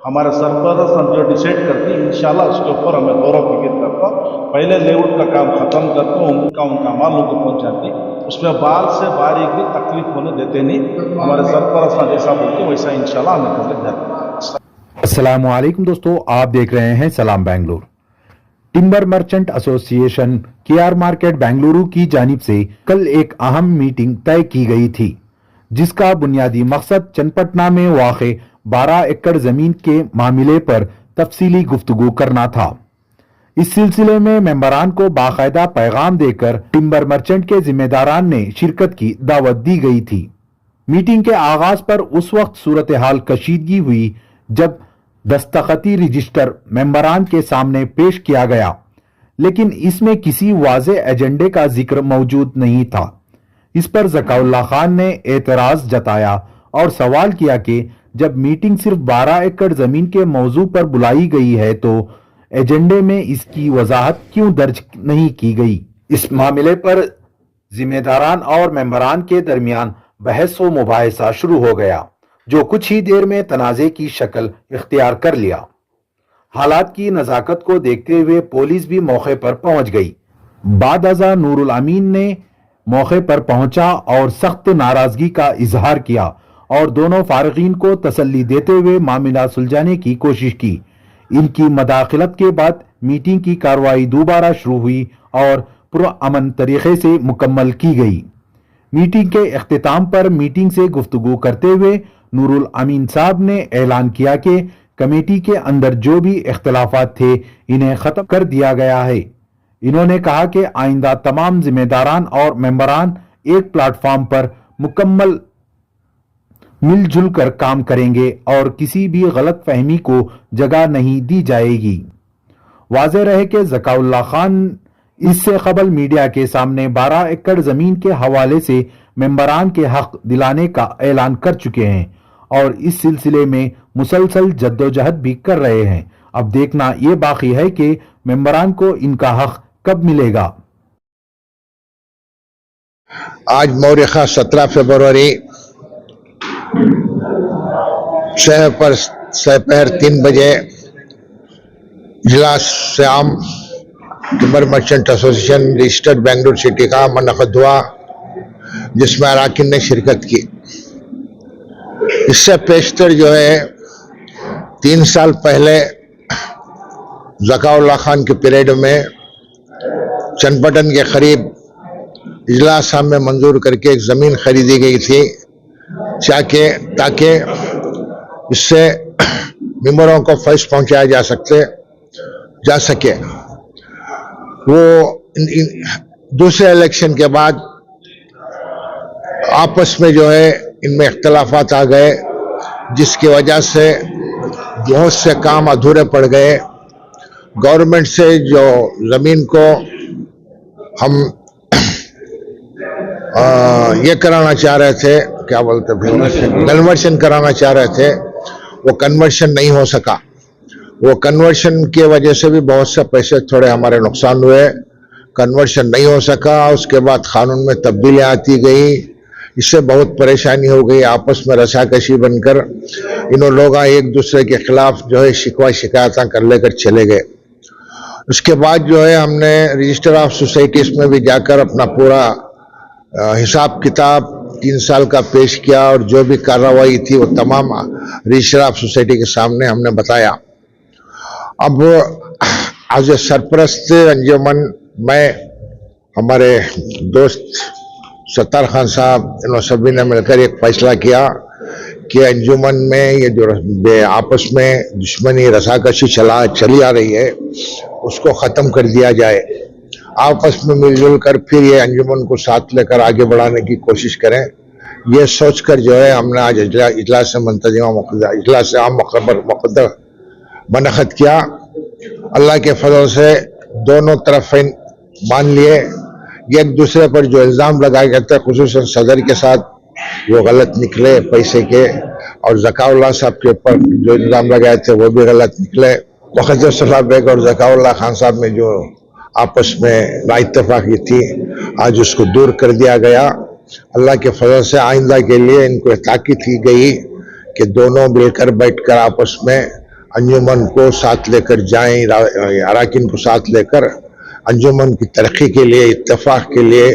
हमारे सरपरस्त जो डिसाइड करती है इंशाल्लाह उसके ऊपर हमें गौर फिक्र करता पहले लेआउट का काम ख़त्म करके उनका माल लोगों को पहुँचाती उसमें बाल से बारीक भी तकलीफ होने देते नहीं। हमारे सरपरस्त जैसा बोलते वैसा इंशाल्लाह हमें करके जाते। अस्सलाम वालेकुम दोस्तों, आप देख रहे हैं सलाम Bengaluru. Timber merchant association KR market Bengaluru की जानिब से कल एक अहम मीटिंग तय की गई थी, जिसका बुनियादी मकसद चन्नपटना में वाक़े 12 एकड़ जमीन के मामले पर तफसीली गुफ्तगू करना था। इस सिलसिले में मेंबरान को बाकायदा पैगाम देकर टिम्बर मर्चेंट के जिम्मेदारान ने शिरकत की दावत दी गई थी। मीटिंग के आगाज पर उस वक्त सूरत हाल कशीदगी हुई जब दस्तखती रजिस्टर मेंबरान के सामने पेश किया गया, लेकिन इसमें किसी वाज़े एजेंडे का जिक्र मौजूद नहीं था। इस पर ज़काउल्लाह खान ने एतराज जताया और सवाल किया कि जब मीटिंग सिर्फ 12 एकड़ जमीन के मौजू पर बुलाई गई है तो एजेंडे में इसकी वजाहत क्यों दर्ज नहीं की गई। इस मामले पर जिम्मेदारान और मेंबरान के दरमियान बहस व मुबाहिसा शुरू हो गया, जो कुछ ही देर में तनाज़े की शक्ल इख्तियार कर लिया। हालात की नज़ाकत को देखते हुए पुलिस भी मौके पर पहुंच गई। बाद अज़ा नूरुल अमीन ने मौके पर पहुंचा और सख्त नाराजगी का इजहार किया और दोनों फारिगीन को तसल्ली देते हुए मामला सुलझाने की कोशिश की। इनकी मदाखलत के बाद मीटिंग की कार्रवाई दोबारा शुरू हुई और पुरअमन तरीके से मुकम्मल की गई। मीटिंग के इख्तिताम पर मीटिंग से गुफ्तगू करते हुए नूरुल अमीन साहब ने ऐलान किया कि कमेटी के अंदर जो भी इख्तलाफात थे इन्हें ख़त्म कर दिया गया है। इन्होंने कहा कि आइंदा तमाम जिम्मेदारान और मेंबरान एक प्लेटफॉर्म पर मुकम्मल मिलजुल कर काम करेंगे और किसी भी गलत फहमी को जगह नहीं दी जाएगी। वाज़ेह रहे कि ज़काउल्लाह खान इससे कबल मीडिया के सामने 12 एकड़ जमीन के हवाले से मेंबरान के हक दिलाने का ऐलान कर चुके हैं और इस सिलसिले में मुसलसल जद्दोजहद भी कर रहे हैं। अब देखना ये बाकी है कि मेंबरान को इनका हक कब मिलेगा। आज मौरिखा 17 फरवरी दोपहर 3 बजे इजलास से आम timber merchant association registered Bengaluru city का मुनक़्क़िद हुआ, जिसमें अरकान ने शिरकत की। इससे पेशतर जो है 3 साल पहले ज़काउल्लाह खान के पीरियड में चन्नपटन के करीब इजलास में मंजूर करके एक ज़मीन खरीदी गई थी ताकि इससे मेंबरों को फैज़ पहुंचाया जा सके। वो दूसरे इलेक्शन के बाद आपस में जो है इनमें इख्तलाफात आ गए, जिसकी वजह से बहुत से काम अधूरे पड़ गए। गवर्नमेंट से जो ज़मीन को हम ये कराना चाह रहे थे, क्या बोलते थे, कन्वर्शन कराना चाह रहे थे, वो कन्वर्शन नहीं हो सका। वो कन्वर्शन की वजह से भी बहुत से पैसे थोड़े हमारे नुकसान हुए। कन्वर्शन नहीं हो सका, उसके बाद कानून में तब्दीलियाँ आती गई, इससे बहुत परेशानी हो गई। आपस में रसाकशी बनकर इन लोग एक दूसरे के खिलाफ जो है शिकवा शिकायत कर लेकर चले गए। उसके बाद जो है हमने रजिस्टर ऑफ सोसाइटीज़ में भी जाकर अपना पूरा हिसाब किताब 3 साल का पेश किया और जो भी कार्रवाई थी वो तमाम रजिस्टर ऑफ सोसाइटी के सामने हमने बताया। अब आज सरपरस्त अंजुमन में हमारे दोस्त सत्तार खान साहब, इन सभी ने मिलकर एक फैसला किया कि अंजुमन में ये जो आपस में दुश्मनी रसाकशी चली आ रही है उसको ख़त्म कर दिया जाए। आपस में मिलजुल कर फिर ये अंजुमन को साथ लेकर आगे बढ़ाने की कोशिश करें। ये सोचकर जो है हमने आज इजलास आम मुनक़्क़िद किया। अल्लाह के फजल से दोनों तरफ मान लिए। एक दूसरे पर जो इल्ज़ाम लगाए गए थे, खुसूसन सदर के साथ, वो गलत निकले पैसे के, और ज़काउल्लाह साहब के ऊपर जो इल्ज़ाम लगाए थे वो भी गलत निकले। मुक़द्दस सलाह बेग और ज़काउल्लाह खान साहब में जो आपस में नाइत्तफ़ाक़ी थी, आज उसको दूर कर दिया गया। अल्लाह के फजल से आइंदा के लिए इनको ताकीद की गई कि दोनों मिलकर बैठकर आपस में अंजुमन को साथ लेकर जाएं, अराकीन को साथ लेकर अंजुमन की तरक्की के लिए, इत्तेफाक के लिए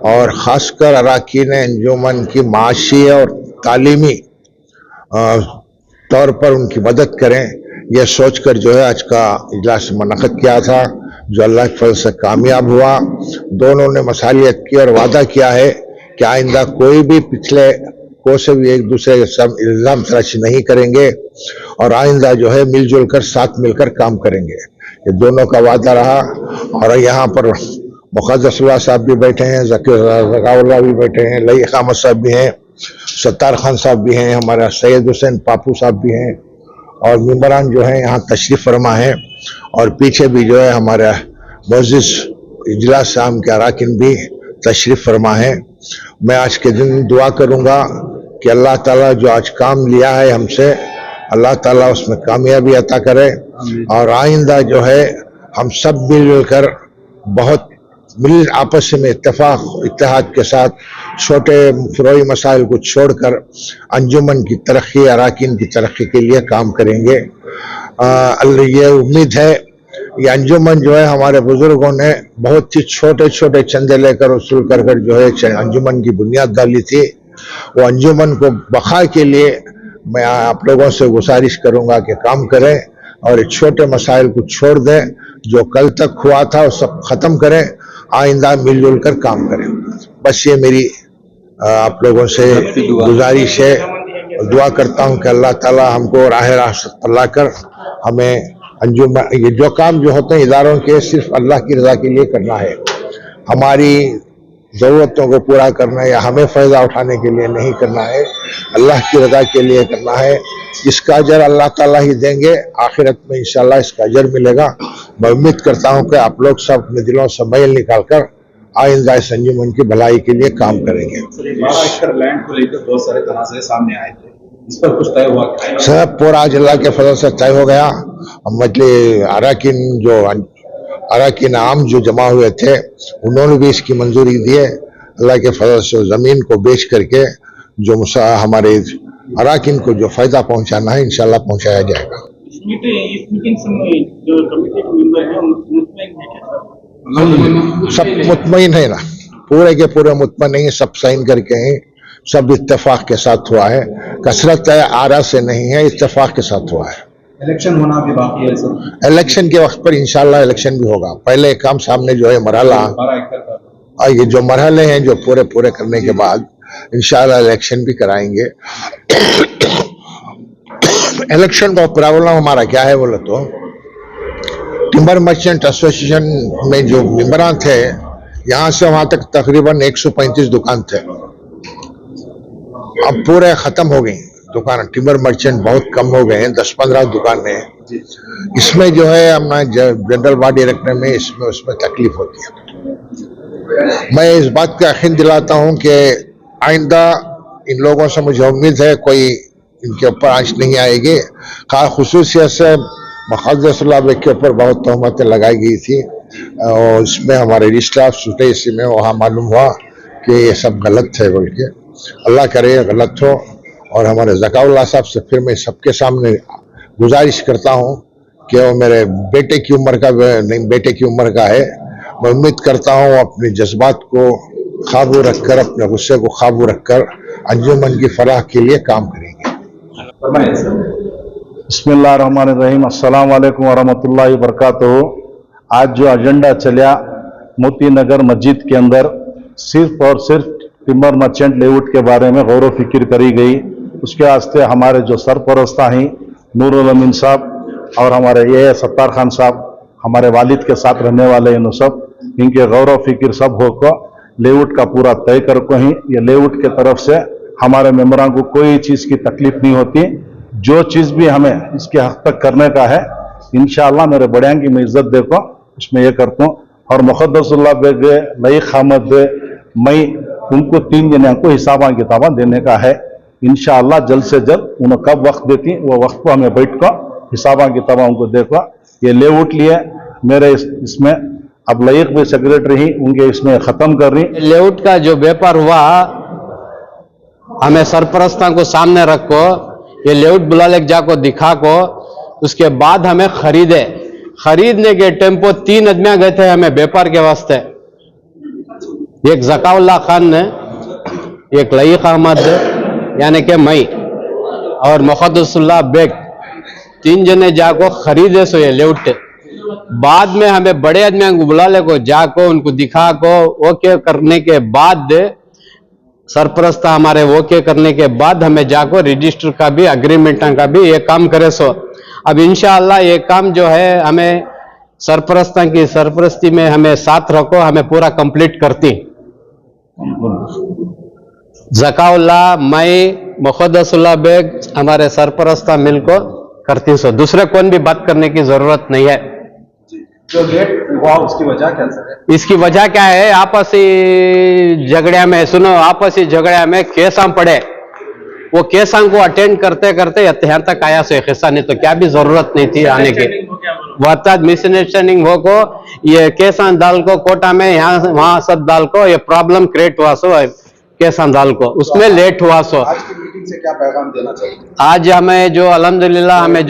और ख़ासकर अराकीन अंजुमन की माशी और तालीमी तौर पर उनकी मदद करें, यह सोचकर जो है आज का इजलास मुनक़्क़िद किया था, जो अल्लाह के फज़ल से कामयाब हुआ। दोनों ने मसालियत की और वादा किया है कि आइंदा कोई भी पिछले को से भी एक दूसरे के सब इल्ज़ाम तराशी नहीं करेंगे और आइंदा जो है मिलजुल कर साथ मिलकर काम करेंगे। ये दोनों का वादा रहा। और यहाँ पर मुक़द्दसुल्लाह साहब भी बैठे हैं, ज़काउल्लाह भी बैठे हैं, लई अहमद साहब भी हैं, सत्तार खान साहब भी हैं, हमारा सैयद हुसैन पापू साहब भी हैं और मेंबरान जो हैं यहाँ तशरीफ़ फरमा हैं। और पीछे भी जो है हमारा मोअज़्ज़िज़ इजलास शाम के अराकीन भी तशरीफ़ फरमा है। मैं आज के दिन दुआ करूँगा कि अल्लाह ताला जो आज काम लिया है हमसे, अल्लाह ताला उसमें कामयाबी अता करे और आइंदा जो है हम सब मिलजुल कर बहुत मिल आपस में इत्तेहाद के साथ छोटे फरोई मसाइल को छोड़कर अंजुमन की तरक्की, अराकीन की तरक्की के लिए काम करेंगे। ये उम्मीद है ये अंजुमन जो है हमारे बुजुर्गों ने बहुत ही छोटे छोटे चंदे लेकर वसूल कर कर जो है अंजुमन की बुनियाद डाली थी। वो अंजुमन को बका के लिए मैं आप लोगों से गुजारिश करूंगा कि काम करें और छोटे मसाइल को छोड़ दें, जो कल तक हुआ था वो सब खत्म करें, आइंदा मिलजुल कर काम करें। बस ये मेरी आप लोगों से गुजारिश है। दुआ करता हूं कि अल्लाह ताला हमको राह रास्त पर लाकर हमें अंजुमन, ये जो काम जो होते हैं इदारों के, सिर्फ अल्लाह की रजा के लिए करना है, हमारी ज़रूरतों को पूरा करना है या हमें फ़ायदा उठाने के लिए नहीं करना है, अल्लाह की रजा के लिए करना है। इसका अजर अल्लाह ताला ही देंगे, आखिरत में इंशाल्लाह इसका अजर मिलेगा। मैं उम्मीद करता हूं कि आप लोग सब अपने दिलों से मैल निकाल कर आइंदा इस अंजुमन की भलाई के लिए काम करेंगे। 12 एकड़ लैंड को लेकर बहुत सारे तनाज़े सामने आए थे, इस पर कुछ तय हुआ क्या? सब पूरा आज अल्लाह के फजल से तय हो गया। मतलब अराकीन आम जो जमा हुए थे उन्होंने भी इसकी मंजूरी दी है। अल्लाह के फजल से ज़मीन को बेच करके जो हमारे अराकीन को जो फायदा पहुंचाना है इंशाल्लाह पहुंचाया जाएगा। इस मीटिंग से जो कमेटी के मेंबर हैं मुतमईन हैं क्या? सब मुतमईन है ना, पूरे के पूरे मुतमईन नहीं, सब साइन करके हैं, सब इत्तेफाक के साथ हुआ है, कसरत आरा से नहीं है, इत्तेफाक के साथ हुआ है। इलेक्शन होना भी बाकी है सर। इलेक्शन के वक्त पर इंशाल्लाह इलेक्शन भी होगा। पहले काम सामने जो है मरहला, 12 एकड़ का और ये जो मरहले हैं जो पूरे पूरे करने के बाद इंशाल्लाह इलेक्शन भी कराएंगे। इलेक्शन का प्रॉब्लम हमारा क्या है बोले तो, टिम्बर मर्चेंट एसोसिएशन में जो मेंबरान थे, यहाँ से वहां तक तकरीबन 135 दुकान थे, अब पूरे खत्म हो गई दुकान। टिम्बर मर्चेंट बहुत कम हो गए हैं, 10-15 दुकानें। इसमें जो है हमें जनरल बॉडी रखने में इसमें उसमें तकलीफ होती है। मैं इस बात का यकीन दिलाता हूं कि आइंदा इन लोगों से मुझे उम्मीद है कोई इनके ऊपर आंच नहीं आएगी। ख़ुसूसियत से मुक़द्दसुल्लाह बेग के ऊपर बहुत तहमतें लगाई गई थी और इसमें हमारे रजिस्ट्रार छूटे, इसी में वहाँ मालूम हुआ कि ये सब गलत है बोल के। अल्लाह करे गलत हो। और हमारे ज़काउल्लाह साहब से फिर मैं सबके सामने गुजारिश करता हूँ कि वो मेरे बेटे की उम्र का नहीं, बेटे की उम्र का है। मैं उम्मीद करता हूँ अपने जज्बात को काबू रखकर, अपने गुस्से को काबू रखकर अंजुमन की फलाह के लिए काम करेंगे। फरमाइए सर। बिस्मिल्लाहिर्रहमानिर्रहीम, अस्सलाम वालेकुम वरहमतुल्लाहि वबरकातुहू। आज जो एजेंडा चला मोती नगर मस्जिद के अंदर, सिर्फ और सिर्फ टिम्बर मर्चेंट लेआउट के बारे में गौर व फिक्र करी गई। उसके वास्ते हमारे जो सरपरस्ता हैं नूरुल अमीन साहब और हमारे ये सत्तार खान साहब, हमारे वालिद के साथ रहने वाले इन सब, इनके गौर व फिक्र सब होकर लेआउट का पूरा तय कर को ही ये लेआउट के तरफ से हमारे मेंबरों को कोई चीज़ की तकलीफ नहीं होती। जो चीज़ भी हमें इसके हद तक करने का है इंशाअल्लाह मेरे बड़ियां की मैं इज्जत देखो उसमें ये करता हूँ। और मुक़द्दसुल्लाह बेग, लई अहमद, मैं उनको 3 जने को हिसाबा किताबा देने का है इंशाअल्लाह। जल्द से जल्द उन्हें कब वक्त देती वो वक्त को हमें बैठ कर हिसाबा किताबा उनको देखो। ये लेआउट लिए मेरे इसमें अब लईक भी सेक्रेटरी ही उनके इसमें ख़त्म कर रही। लेआउट का जो व्यापार हुआ हमें सरपरस्ता को सामने रखो, ये लेआउट बुला ले जाको दिखा को उसके बाद हमें खरीदने के टेम्पो 3 आदमियां गए थे हमें व्यापार के वास्ते। एक जकाउल्ला खान ने, एक लईक अहमद यानी कि मई और मुखद्दसुल्लाह बेग, 3 जने जाको खरीदे सो ये लेउट। बाद में हमें बड़े आदमियों को बुला ले को जाको उनको दिखा को ओके करने के बाद, सरपरस्ता हमारे ओके करने के बाद हमें जाको रजिस्टर का भी अग्रीमेंट का भी ये काम करे सो। अब इंशाअल्लाह ये काम जो है हमें सरपरस्ता की सरपरस्ती में हमें साथ रखो, हमें पूरा कंप्लीट करती। जकाउल्ला मई मुखद्दसुल्लाह बेग हमारे सरपरस्ता मिलकर करती सो, दूसरे कौन भी बात करने की जरूरत नहीं है। जो लेट हुआ उसकी वजह क्या सर? इसकी वजह क्या है? आपसी झगड़े में, सुनो, आपसी झगड़े में केसा पड़े, वो केसा को अटेंड करते करते यहाँ तक आया सो हिस्सा, नहीं तो क्या भी जरूरत नहीं थी आने की। वह मिसअंडरस्टैंडिंग हो को ये केसा दाल को कोटा में यहाँ वहां सब दाल को ये प्रॉब्लम क्रिएट हुआ सो केसा दाल को, उसमें लेट हुआ सो। आज की मीटिंग से क्या पैगाम देना चाहिए? आज हमें जो अल्हम्दुलिल्लाह हमें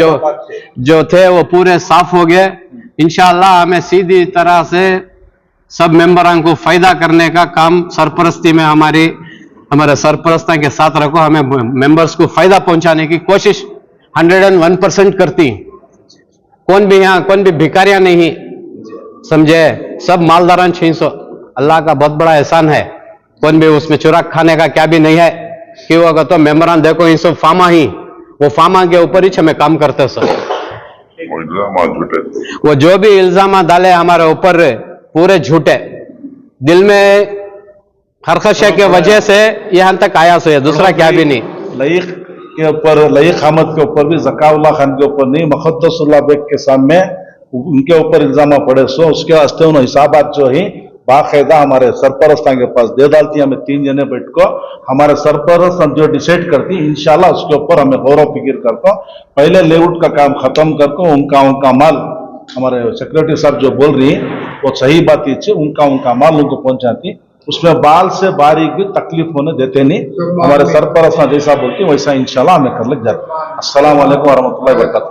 जो थे वो पूरे साफ हो गए। इंशाअल्लाह हमें सीधी तरह से सब मेंबरों को फायदा करने का काम सरपरस्ती में हमारे सरपरस्ता के साथ रखो, हमें मेंबर्स को फायदा पहुंचाने की कोशिश 101% करती। कौन भी भिखारियां नहीं, समझे, सब मालदारान 600। अल्लाह का बहुत बड़ा एहसान है, कौन भी उसमें चुरा खाने का क्या भी नहीं है। क्यों होगा तो मेंबरान देखो इन सब फामा ही, वो फामा के ऊपर ही हमें काम करते सब। वो जो भी इल्जाम डाले हमारे ऊपर पूरे झूठे, दिल में खरखशे के वजह से यहाँ तक आया सो, दूसरा क्या भी नहीं। लईक के ऊपर, लईक अहमद के ऊपर भी, जकाउल्ला खान के ऊपर नहीं, मुखद्दसुल्लाह बेग के सामने उनके ऊपर इल्जाम पड़े सो, उसके वास्ते उन्होंने हिसाबात जो ही बाकायदा हमारे सरपरस्ता के पास दे डालती। हमें 3 जने बैठ को हमारे सरपरस्त जो डिसाइड करती, इंशाल्लाह उसके ऊपर हमें गौर फिक्र करको, पहले लेआउट का काम खत्म करको उनका माल, हमारे सेक्रेटरी साहब जो बोल रही है वो सही बात ही, उनका माल उनको पहुंचाती, उसमें बाल से बारीक भी तकलीफ होने देते नहीं। हमारे सरपरस्त जैसा बोलती वैसा इंशाल्लाह हमें कर लग जाते। अस्सलाम वालेकुम व रहमतुल्लाहि व बरकातहू।